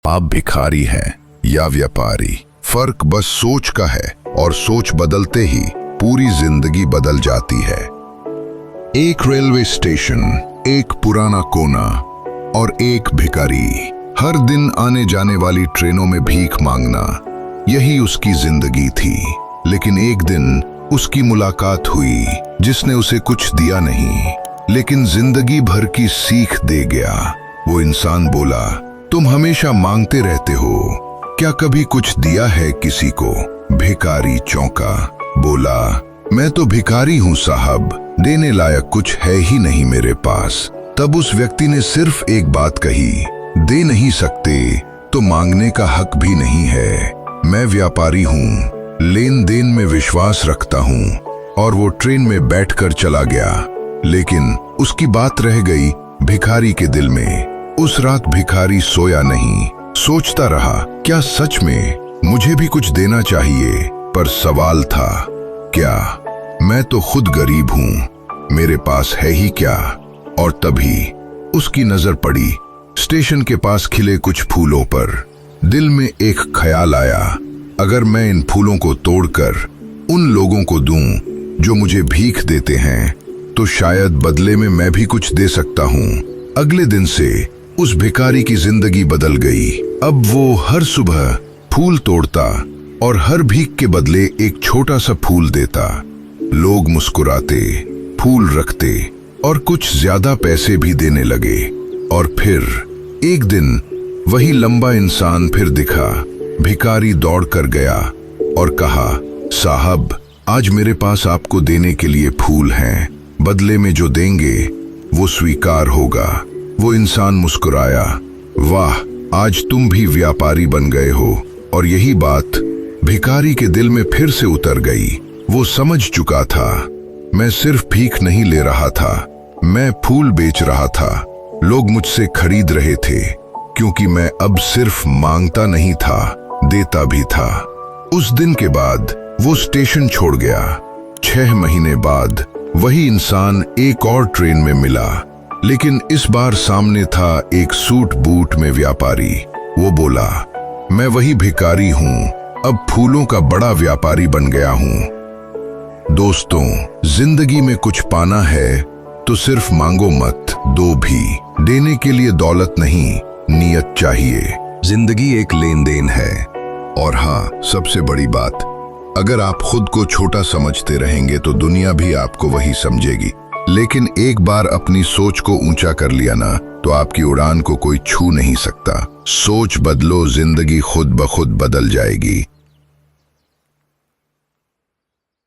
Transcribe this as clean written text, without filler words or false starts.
आप भिखारी हैं या व्यापारी, फर्क बस सोच का है, और सोच बदलते ही पूरी जिंदगी बदल जाती है। एक रेलवे स्टेशन, एक पुराना कोना और एक भिखारी, हर दिन आने जाने वाली ट्रेनों में भीख मांगना, यही उसकी जिंदगी थी। लेकिन एक दिन उसकी मुलाकात हुई जिसने उसे कुछ दिया नहीं, लेकिन जिंदगी भर की सीख दे गया। वो इंसान बोला, तुम हमेशा मांगते रहते हो, क्या कभी कुछ दिया है किसी को? भिखारी चौंका, बोला, मैं तो भिखारी हूं साहब, देने लायक कुछ है ही नहीं मेरे पास। तब उस व्यक्ति ने सिर्फ एक बात कही, दे नहीं सकते तो मांगने का हक भी नहीं है। मैं व्यापारी हूं, लेन देन में विश्वास रखता हूं। और वो ट्रेन में बैठकर चला गया, लेकिन उसकी बात रह गई भिखारी के दिल में। उस रात भिखारी सोया नहीं, सोचता रहा, क्या सच में मुझे भी कुछ देना चाहिए? पर सवाल था, क्या? मैं तो खुद गरीब हूं, मेरे पास है ही क्या? और तभी उसकी नजर पड़ी स्टेशन के पास खिले कुछ फूलों पर। दिल में एक ख्याल आया, अगर मैं इन फूलों को तोड़कर उन लोगों को दूं जो मुझे भीख देते हैं, तो शायद बदले में मैं भी कुछ दे सकता हूं। अगले दिन से उस भिखारी की जिंदगी बदल गई। अब वो हर सुबह फूल तोड़ता और हर भीख के बदले एक छोटा सा फूल देता। लोग मुस्कुराते, फूल रखते और कुछ ज्यादा पैसे भी देने लगे। और फिर एक दिन वही लंबा इंसान फिर दिखा। भिखारी दौड़ कर गया और कहा, साहब, आज मेरे पास आपको देने के लिए फूल हैं, बदले में जो देंगे वो स्वीकार होगा। वो इंसान मुस्कुराया, वाह, आज तुम भी व्यापारी बन गए हो। और यही बात भिखारी के दिल में फिर से उतर गई। वो समझ चुका था, मैं सिर्फ भीख नहीं ले रहा था, मैं फूल बेच रहा था। लोग मुझसे खरीद रहे थे, क्योंकि मैं अब सिर्फ मांगता नहीं था, देता भी था। उस दिन के बाद वो स्टेशन छोड़ गया। 6 महीने बाद वही इंसान एक और ट्रेन में मिला, लेकिन इस बार सामने था एक सूट बूट में व्यापारी। वो बोला, मैं वही भिखारी हूं, अब फूलों का बड़ा व्यापारी बन गया हूं। दोस्तों, जिंदगी में कुछ पाना है तो सिर्फ मांगो मत, दो भी। देने के लिए दौलत नहीं, नियत चाहिए। जिंदगी एक लेन देन है। और हाँ, सबसे बड़ी बात, अगर आप खुद को छोटा समझते रहेंगे तो दुनिया भी आपको वही समझेगी। लेकिन एक बार अपनी सोच को ऊंचा कर लिया ना, तो आपकी उड़ान को कोई छू नहीं सकता। सोच बदलो, जिंदगी खुद ब खुद बदल जाएगी।